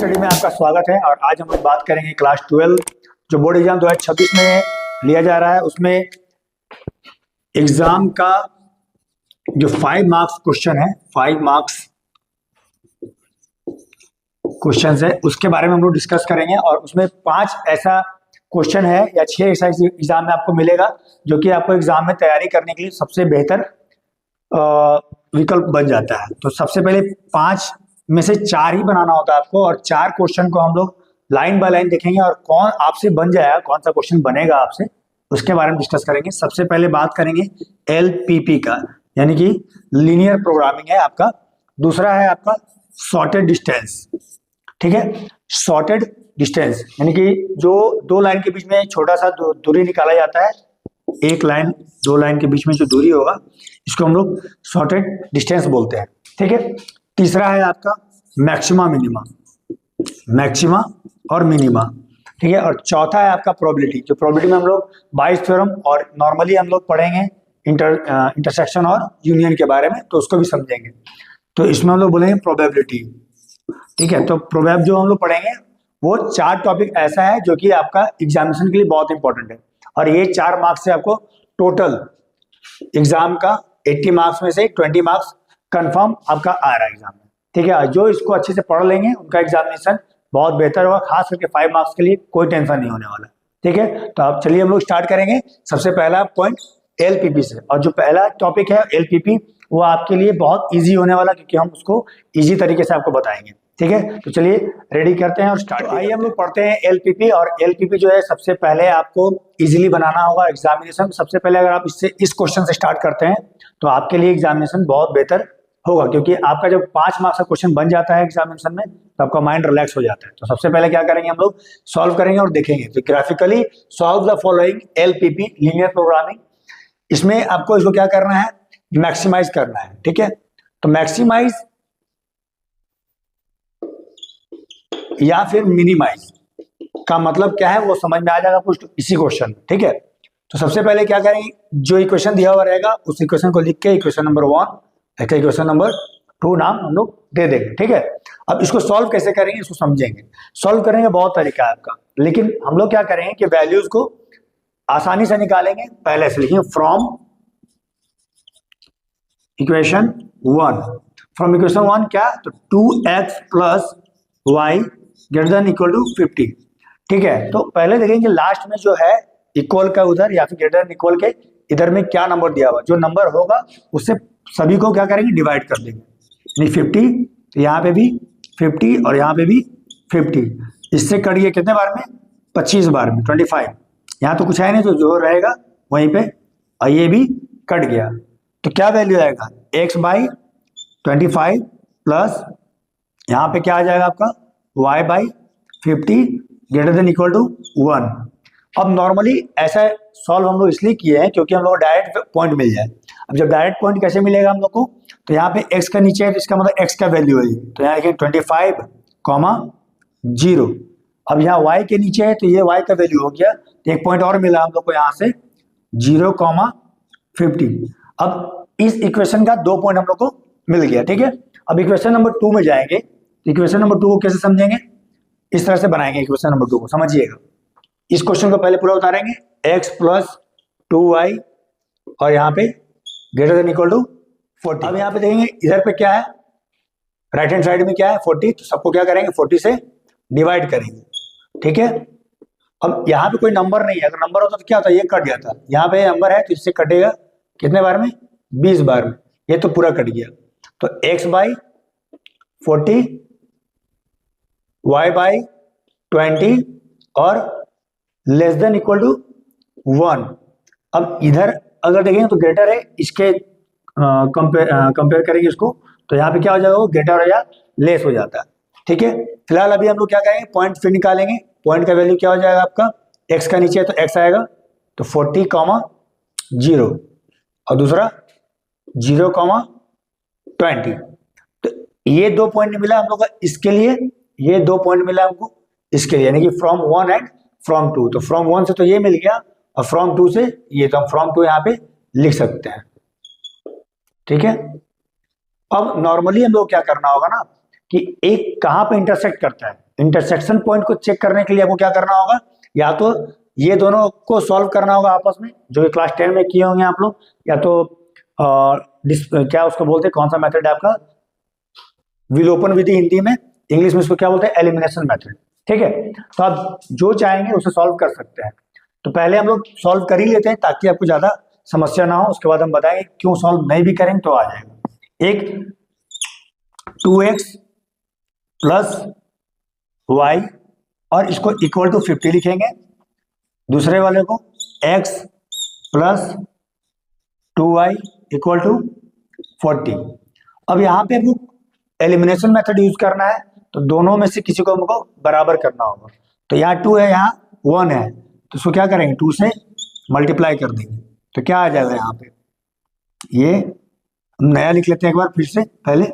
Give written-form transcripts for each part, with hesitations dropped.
Study में आपका स्वागत है। और आज हम लोग बात करेंगे क्लास 12 जो बोर्ड एग्जाम 2026 में लिया जा रहा है, उसमें एग्जाम का जो 5 मार्क्स क्वेश्चन है, 5 मार्क्स क्वेश्चन है, उसके बारे में हम लोग डिस्कस करेंगे। और उसमें 5 ऐसा क्वेश्चन है या 6 ऐसा एग्जाम में आपको मिलेगा जो कि आपको एग्जाम में तैयारी करने के लिए सबसे बेहतर विकल्प बन जाता है। तो सबसे पहले 5 में से 4 ही बनाना होता है आपको, और 4 क्वेश्चन को हम लोग लाइन बाय लाइन देखेंगे और कौन आपसे बन जाएगा, कौन सा क्वेश्चन बनेगा आपसे, उसके बारे में डिस्कस करेंगे। सबसे पहले बात करेंगे LPP का, यानी कि लीनियर प्रोग्रामिंग है आपका। दूसरा है आपका शॉर्टेड डिस्टेंस, ठीक है। शॉर्टेड डिस्टेंस यानी कि जो 2 लाइन के बीच में छोटा सा दूरी निकाला जाता है, एक लाइन 2 लाइन के बीच में जो दूरी होगा, इसको हम लोग शॉर्टेड डिस्टेंस बोलते हैं, ठीक है। तीसरा है आपका मैक्सिमा मिनिमा, मैक्सिमा और मिनिमा, ठीक है। और चौथा है आपका प्रोबेबिलिटी, जो प्रोबेबिलिटी में हम लोग बाइस थ्योरम और नॉर्मली हम लोग पढ़ेंगे इंटरसेक्शन और यूनियन के बारे में, तो उसको भी समझेंगे। तो इसमें हम लोग बोलेंगे प्रोबेबिलिटी, ठीक है। तो प्रोबेब जो हम लोग पढ़ेंगे वो 4 टॉपिक ऐसा है जो कि आपका एग्जामिनेशन के लिए बहुत इंपॉर्टेंट है। और ये 4 मार्क्स से आपको टोटल एग्जाम का 80 मार्क्स में से 20 मार्क्स कंफर्म आपका आ रहा है एग्जाम में, ठीक है। जो इसको अच्छे से पढ़ लेंगे उनका एग्जामिनेशन बहुत बेहतर होगा, खास करके 5 मार्क्स के लिए कोई टेंशन नहीं होने वाला, ठीक है। तो अब चलिए हम लोग स्टार्ट करेंगे। सबसे पहला पॉइंट LPP से, और जो पहला टॉपिक है LPP वो आपके लिए बहुत ईजी होने वाला, क्योंकि हम उसको ईजी तरीके से आपको बताएंगे, ठीक है। तो चलिए रेडी करते हैं और स्टार्ट। तो आइए हम लोग पढ़ते हैं LPP। और LPP जो है सबसे पहले आपको इजीली बनाना होगा एग्जामिनेशन। सबसे पहले अगर आप इस क्वेश्चन से स्टार्ट करते हैं तो आपके लिए एग्जामिनेशन बहुत बेहतर होगा, क्योंकि आपका जब 5 मार्क्स का क्वेश्चन बन जाता है एग्जामिनेशन में तो आपका माइंड रिलैक्स हो जाता है। तो सबसे पहले क्या करेंगे, हम लोग सॉल्व करेंगे और देखेंगे। तो graphically solve the following LPP linear programming. इसमें आपको इसको क्या करना है, मैक्सिमाइज करना है, ठीक है। तो मैक्सिमाइज या फिर मिनिमाइज का मतलब क्या है वो समझ में आ जाएगा कुछ इसी क्वेश्चन, ठीक है। तो सबसे पहले क्या करेंगे, जो इक्वेशन दिया हुआ रहेगा उस इक्वेशन को लिख के इक्वेशन नंबर 1 इक्वेशन नंबर 2 नाम हम लोग दे देंगे, ठीक है। अब इसको सॉल्व कैसे करेंगे इसको समझेंगे। सॉल्व करेंगे बहुत तरीका है आपका, लेकिन हम लोग क्या करेंगे कि वैल्यूज को आसानी से निकालेंगे। पहले से लिखेंगे फ्रॉम इक्वेशन 1, फ्रॉम इक्वेशन 1 क्या, तो 2x plus y greater than equal to 50, ठीक है। तो पहले देखेंगे लास्ट में जो है इक्वल का उधर या फिर ग्रेटर देन इक्वल के इधर में क्या नंबर दिया हुआ, जो नंबर होगा उससे सभी को क्या करेंगे, डिवाइड कर देंगे। यानी 50, तो यहाँ पे भी 50 और यहाँ पे भी 50, इससे कट गया कितने बार में, 25 बार में, 25। यहाँ तो कुछ है नहीं, तो जो रहेगा वहीं पे, और ये भी कट गया। तो क्या वैल्यू आएगा, x/25 प्लस यहाँ पे क्या आ जाएगा आपका y/50 greater than equal to 1। अब नॉर्मली ऐसा सॉल्व हम लोग इसलिए किए हैं क्योंकि हम लोग डायरेक्ट पॉइंट मिल जाए। अब जब डायरेक्ट पॉइंट कैसे मिलेगा हम लोग को, तो यहाँ पे x का नीचे है तो इसका मतलब x का वैल्यू है, तो यहाँ देखिए 25, 0। अब यहाँ y के नीचे है तो ये y का वैल्यू हो गया, तो एक पॉइंट और मिला हम लोग को यहाँ से 0, 50। अब इस इक्वेशन का 2 पॉइंट हम लोग को मिल गया, ठीक है। अब इक्वेशन नंबर 2 में जाएंगे। इक्वेशन नंबर 2 को कैसे समझेंगे, इस तरह से बनाएंगे इक्वेशन नंबर 2 को, समझिएगा। इस क्वेश्चन को पहले पूरा उतारेंगे, x प्लस 2y और यहाँ पे ग्रेटर देन इक्वल टू 40। अब यहाँ पे देखेंगे इधर पे क्या है, राइट हैंड साइड में क्या है 40, तो सबको क्या करेंगे 40 से डिवाइड करेंगे, ठीक है। अब यहाँ पे कोई नंबर नहीं है, अगर नंबर होता तो क्या होता, ये कट जाता। यहाँ पे नंबर है तो इससे कटेगा कितने बार में, 20 बार में, ये तो पूरा कट गया। तो x/40 y/20 और लेस देन इक्वल टू 1। अब इधर अगर देखेंगे तो ग्रेटर है, इसके कंपेयर करेंगे इसको, तो यहाँ पे क्या हो जाएगा, वो ग्रेटर या लेस हो जाता है, ठीक है। फिलहाल अभी हम लोग क्या करेंगे, पॉइंट फिर निकालेंगे। पॉइंट का वैल्यू क्या हो जाएगा आपका, x का नीचे है तो x आएगा, तो 40, 0 और दूसरा 0, 20। तो ये 2 पॉइंट मिला हम लोग का इसके लिए, ये 2 पॉइंट मिला हमको इसके लिए, यानी कि फ्रॉम 1 एंड फ्रॉम 2। तो फ्रॉम 1 से तो ये मिल गया और फ्रॉम 2 से ये, तो हम फ्रॉम 2 यहाँ पे लिख सकते हैं, ठीक है। अब नॉर्मली हम लोग क्या करना होगा ना, कि एक कहाँ पे इंटरसेक्ट करता है, इंटरसेक्शन पॉइंट को चेक करने के लिए आपको क्या करना होगा, या तो ये दोनों को सॉल्व करना होगा आपस में, जो कि क्लास 10 में किए होंगे आप लोग, या तो क्या उसको बोलते हैं, कौन सा मेथड है आपका, विलोपन विधि हिंदी में, इंग्लिश में इसको क्या बोलते हैं, एलिमिनेशन मेथड। ठीक है, तो आप जो चाहेंगे उसे सॉल्व कर सकते हैं। तो पहले हम लोग सॉल्व कर ही लेते हैं ताकि आपको ज्यादा समस्या ना हो, उसके बाद हम बताएंगे क्यों सॉल्व नहीं भी करेंगे तो आ जाएगा। एक 2x प्लस वाई और इसको इक्वल टू 50 लिखेंगे, दूसरे वाले को x plus 2y equal to 40। अब यहाँ पे हमको एलिमिनेशन मेथड यूज करना है, तो दोनों में से किसी को हमको बराबर करना होगा। तो यहाँ 2 है, यहाँ 1 है, तो इसको क्या करेंगे, 2 से मल्टीप्लाई कर देंगे, तो क्या आ जाएगा यहाँ पे, ये हम नया लिख लेते हैं एक बार फिर से पहले,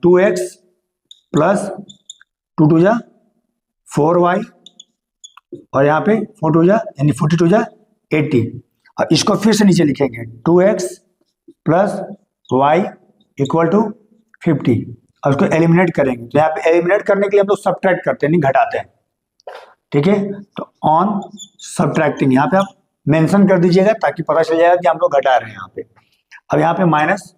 2x प्लस 2 2 जा 4y और यहाँ पे 4 2 जा यानी 42 जा 80, और इसको फिर से नीचे लिखेंगे 2x plus Y equal to 50 और उसको एलिमिनेट करेंगे। तो यहाँ पे एलिमिनेट करने के लिए हम लोग सब्ट्रैक्ट करते हैं, नहीं घटाते हैं। ठीक है, तो ऑन सब्ट्रैक्टिंग यहाँ पे आप मेंशन कर दीजिएगा ताकि पता चल जाएगा कि हम लोग घटा रहे हैं यहाँ पे। अब यहाँ पे माइनस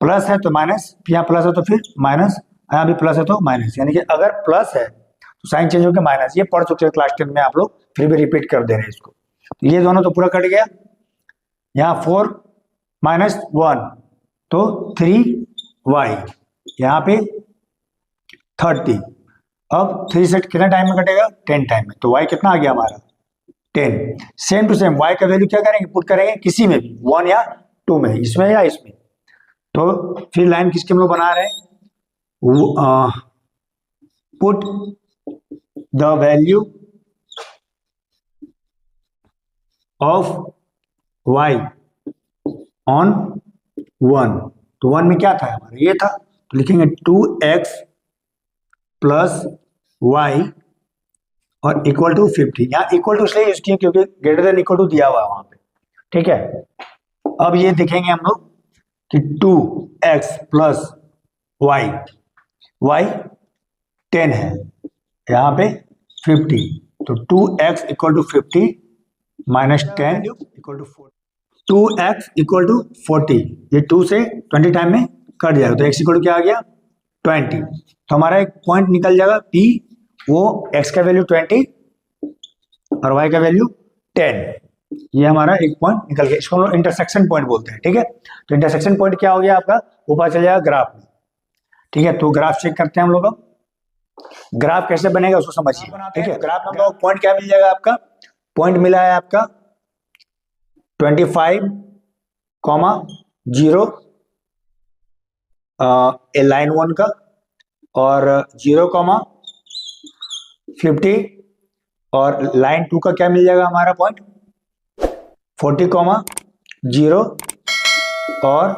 प्लस है तो माइनस, यहाँ प्लस है तो फिर माइनस, यहाँ भी प्लस है तो माइनस, यानी कि अगर प्लस है तो साइन चेंज होकर माइनस। ये पढ़ चुके हैं क्लास 10 में आप लोग, फिर भी रिपीट कर दे रहे हैं इसको। तो ये दोनों तो पूरा कट गया, यहाँ 4 माइनस 1 तो 3y, यहाँ पे 30। अब 3 से कितना टाइम में कटेगा, 10 टाइम में, तो y कितना आ गया हमारा 10। सेम टू सेम y का वैल्यू क्या करेंगे, पुट करेंगे किसी में भी, 1 या 2 में, इसमें या इसमें। तो फिर लाइन किसके हम लोग बना रहे हैं, put the value of y on 1। तो 1 में क्या था हमारा, ये था, तो लिखेंगे 2x प्लस वाई और इक्वल टू 50। यहाँ इक्वल टू इसलिए यूज किया क्योंकि ग्रेटर देन इक्वल टू दिया हुआ है वहां पे। ठीक है, अब ये देखेंगे हम लोग कि 2x प्लस वाई, वाई 10 है, यहाँ पे 50, तो 2x equal to 50 minus 10 equal to 40, 2x equal to 40, ये 2 से 20 टाइम में कट जाएगा, तो x इक्वल टू क्या आ गया 20। तो हमारा एक पॉइंट निकल जाएगा P, वो x का वैल्यू 20 और y का वैल्यू 10, ये हमारा एक पॉइंट निकल गया। इसको हम लोग इंटरसेक्शन पॉइंट बोलते हैं। ठीक है, तो इंटरसेक्शन पॉइंट क्या हो गया आपका, वो पता चल जाएगा ग्राफ में। ठीक है, तो ग्राफ चेक करते हैं हम लोग। अब ग्राफ कैसे बनेगा उसको समझिए। ठीक है, ग्राफ में हम लोग पॉइंट क्या मिल जाएगा, आपका पॉइंट मिला है आपका 25, 0 लाइन 1 का, और 0, 50 और लाइन 2 का क्या मिल जाएगा हमारा पॉइंट 40, 0 और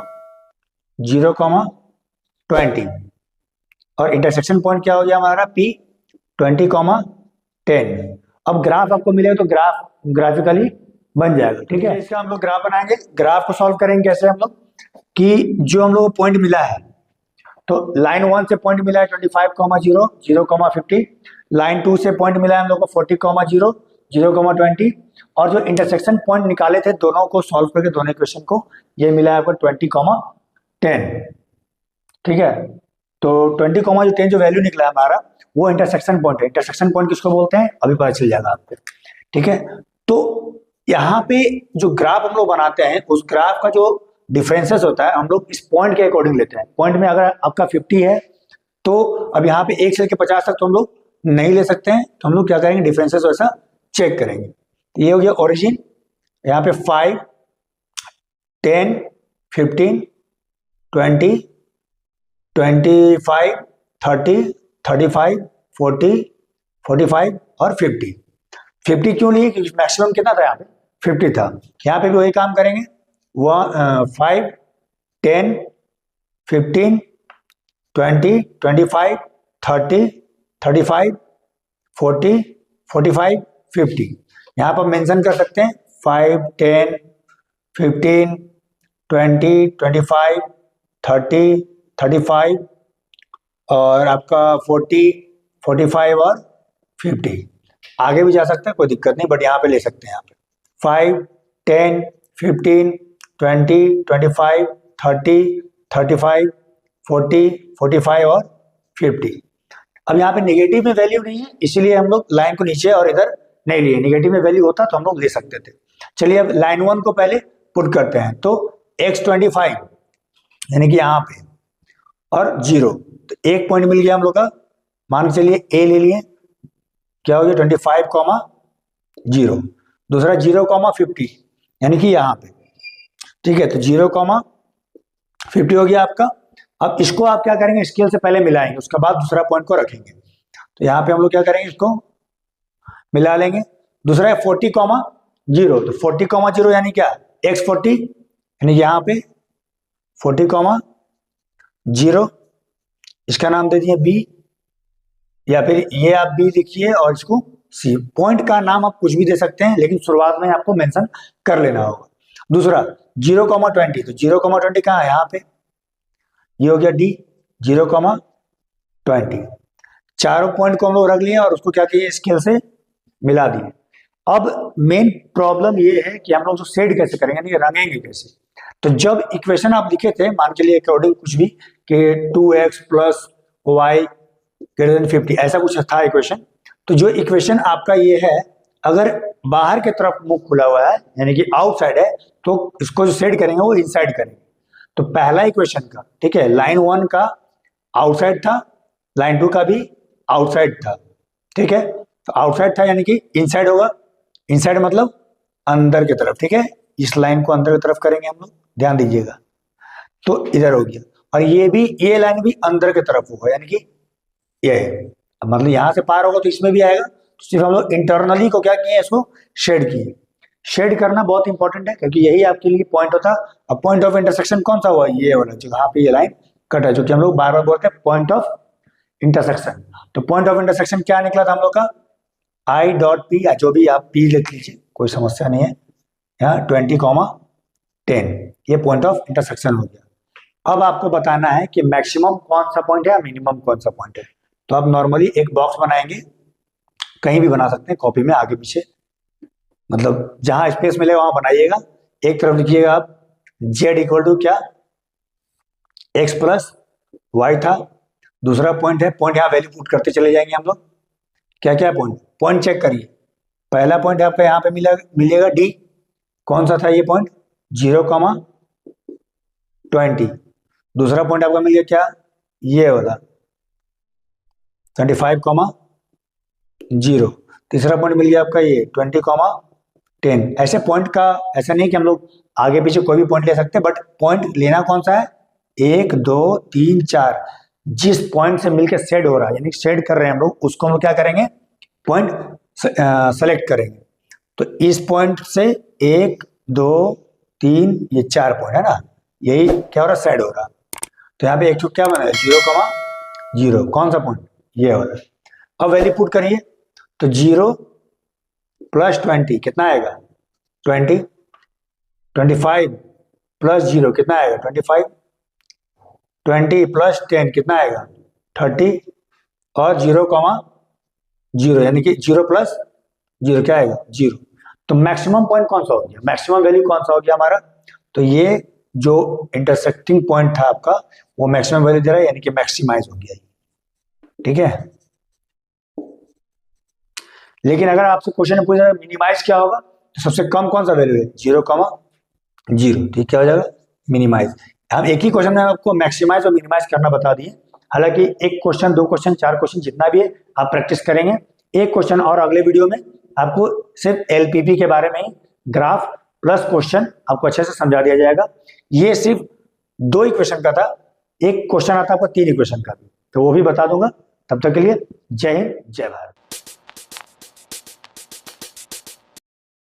0, 20, और इंटरसेक्शन पॉइंट क्या हो गया हमारा P 20, 10। अब ग्राफ आपको मिलेगा तो ग्राफ ग्राफिकली बन जाएगा। ठीक है, इसका हम लोग ग्राफ बनाएंगे। ग्राफ को सॉल्व करेंगे कैसे हम लोग, कि जो हम लोग को पॉइंट मिला है, तो लाइन 1 से पॉइंट मिला है 25, 0, 0, 50, लाइन 2 से पॉइंट मिला है हम लोग को 40, 0, 0, 20, और जो इंटरसेक्शन पॉइंट निकाले थे दोनों को सॉल्व करके दोनों इक्वेशन को, ये मिला है आपको 20, 10। ठीक है, तो 20, 10 जो वैल्यू निकला है हमारा वो इंटरसेक्शन पॉइंट है। इंटरसेक्शन पॉइंट किसको बोलते हैं अभी पता चल जाएगा आपको। ठीक है, तो यहाँ पे जो ग्राफ हम लोग बनाते हैं, उस ग्राफ का जो डिफरेंसेस होता है हम लोग इस पॉइंट के अकॉर्डिंग लेते हैं। पॉइंट में अगर आपका 50 है तो अब यहाँ पे 1 से लेकर 50 तक तो हम लोग नहीं ले सकते हैं, तो हम लोग क्या करेंगे, डिफरेंसेस वैसा चेक करेंगे। ये हो गया ओरिजिन, यहाँ पे 5, 10, 15, 20, 25, 30, 35, 40, 45 और 50। 50 क्यों लिए, क्योंकि मैक्सिमम कितना था यहाँ पे 50 था। यहाँ पे भी वही काम करेंगे, 5, 10, 15, 20, 25, 30, 35, 40, 45, 50। यहाँ पर मेंशन कर सकते हैं 5, 10, 15, 20, 25, 30, 35 और आपका 40, 45 और 50। आगे भी जा सकता है, कोई दिक्कत नहीं, बट यहाँ पे ले सकते हैं। यहाँ पे 5, 10, 15, 20, 25, 30, 35, 40, 45 और 50। अब यहाँ पे नेगेटिव में वैल्यू नहीं है, इसीलिए हम लोग लाइन को नीचे और इधर नहीं लिए। नेगेटिव में वैल्यू होता तो हम लोग ले सकते थे। चलिए अब लाइन 1 को पहले पुट करते हैं। तो x25 यानी कि यहाँ पे और 0, तो एक पॉइंट मिल गया हम लोग का। मान के चलिए a ले लिए, क्या हो गया 25, 0। दूसरा 0, 50 यानी कि यहाँ पे, ठीक है। तो 0, 50 हो गया आपका। अब इसको आप क्या करेंगे, स्केल से पहले मिलाएंगे, उसके बाद दूसरा पॉइंट को रखेंगे। तो यहाँ पे हम लोग क्या करेंगे, इसको मिला लेंगे। दूसरा है 40, 0। तो 40, 0 यानी क्या, x40 यानी यहाँ पे 40, 0। इसका नाम दे दिए b, या फिर ये आप b लिखिए और इसको c। पॉइंट का नाम आप कुछ भी दे सकते हैं, लेकिन शुरुआत में आपको मेंशन कर लेना होगा। दूसरा 0, 20। तो 0, 20 कहाँ है, यहाँ पे। ये हो गया d, 0, 20। चारों पॉइंट को हम लोग रख लिए और उसको क्या किए, स्केल से मिला दिए। अब मेन प्रॉब्लम ये है कि हम लोग उसको शेड कैसे करेंगे, यानी रंगेंगे कैसे। तो जब इक्वेशन आप लिखे थे, मान के लिए अकॉर्डिंग कुछ भी कि 2x + y > 50, ऐसा कुछ था इक्वेशन। तो जो इक्वेशन आपका ये है, अगर बाहर की तरफ मुंह खुला हुआ है यानी कि आउटसाइड है, तो इसको जो शेड करेंगे वो इनसाइड करेंगे। तो पहला इक्वेशन का, ठीक है, लाइन 1 का आउटसाइड था, लाइन 2 का भी आउटसाइड था, ठीक है। तो आउटसाइड था यानी कि इनसाइड होगा। इनसाइड मतलब अंदर की तरफ, ठीक है। इस लाइन को अंदर की तरफ करेंगे हम लोग, ध्यान दीजिएगा। तो इधर हो गया, और ये भी, ये लाइन भी अंदर की तरफ होगा, यानी कि ये है। मतलब यहां से पार होगा तो इसमें भी आएगा। तो सिर्फ हम लोग इंटरनली को क्या किए, इसको शेड किए। शेड करना बहुत इंपॉर्टेंट है, क्योंकि यही आपके लिए पॉइंट होता है। अब पॉइंट ऑफ इंटरसेक्शन कौन सा हुआ, ये वाला जहाँ पे ये लाइन कट है, जो कि हम लोग बार बार बोलते हैं पॉइंट ऑफ इंटरसेक्शन। तो पॉइंट ऑफ इंटरसेक्शन क्या निकला था हम लोग का, I.P, या जो भी आप P लिख लीजिए, कोई समस्या नहीं है। यहाँ 20, 10 ये पॉइंट ऑफ इंटरसेक्शन हो गया। अब आपको बताना है कि मैक्सिमम कौन सा पॉइंट है, मिनिमम कौन सा पॉइंट है। तो आप नॉर्मली एक बॉक्स बनाएंगे, कहीं भी बना सकते हैं, कॉपी में आगे पीछे, मतलब जहां स्पेस मिले वहां बनाइएगा। एक तरफ लिखिएगा आप z = क्या, x + y था। दूसरा पॉइंट है, पॉइंट यहाँ वैल्यू पुट करते चले जाएंगे हम लोग। क्या क्या पॉइंट चेक करिए। पहला पॉइंट आपका यहाँ पे मिलेगा d, कौन सा था ये पॉइंट, 0, 20। दूसरा पॉइंट आपका मिल गया क्या, ये वाला 25, 0। तीसरा पॉइंट मिल गया आपका ये 20, 10। ऐसे पॉइंट का ऐसा नहीं कि हम लोग आगे पीछे कोई भी पॉइंट ले सकते हैं, बट पॉइंट लेना कौन सा है, 1, 2, 3, 4। जिस पॉइंट से मिलकर शेड हो रहा है, यानी शेड कर रहे हैं हम लोग, उसको हम लोग क्या करेंगे, पॉइंट सेलेक्ट करेंगे। तो इस पॉइंट से 1, 2, 3, ये 4 पॉइंट है ना, यही क्या हो रहा है, शेड हो रहा। तो यहाँ पे एक क्या बना है, 0, कौन सा पॉइंट, ये वाला। अब वैल्यू पुट करिए। तो 0 + 20 कितना आएगा, 20। 25 + 0 कितना आएगा, 25। 20 + 10 कितना आएगा, 30। और 0, 0 यानी कि 0 + 0 क्या आएगा, 0। तो मैक्सिमम पॉइंट कौन सा हो गया, मैक्सिमम वैल्यू कौन सा हो गया हमारा, तो ये जो इंटरसेक्टिंग पॉइंट था आपका, वो मैक्सिमम वैल्यू दे रहा है, यानी कि मैक्सिमाइज हो गया, ठीक है। लेकिन अगर आपसे क्वेश्चन में पूछा मिनिमाइज क्या होगा, तो सबसे कम कौन सा वैल्यू है, 0, 0, ठीक क्या हो जाएगा, मिनिमाइज। हम एक ही क्वेश्चन में आपको मैक्सिमाइज और मिनिमाइज करना बता दिए। हालांकि एक क्वेश्चन, 2 क्वेश्चन, 4 क्वेश्चन, जितना भी है आप प्रैक्टिस करेंगे। एक क्वेश्चन और अगले वीडियो में आपको सिर्फ LPP के बारे में ही ग्राफ प्लस क्वेश्चन आपको अच्छे से समझा दिया जाएगा। ये सिर्फ 2 इक्वेशन का था, एक क्वेश्चन आता है आपको 3 इक्वेशन का भी, तो वो भी बता दूंगा। तब तक के लिए जय हिंद, जय भारत।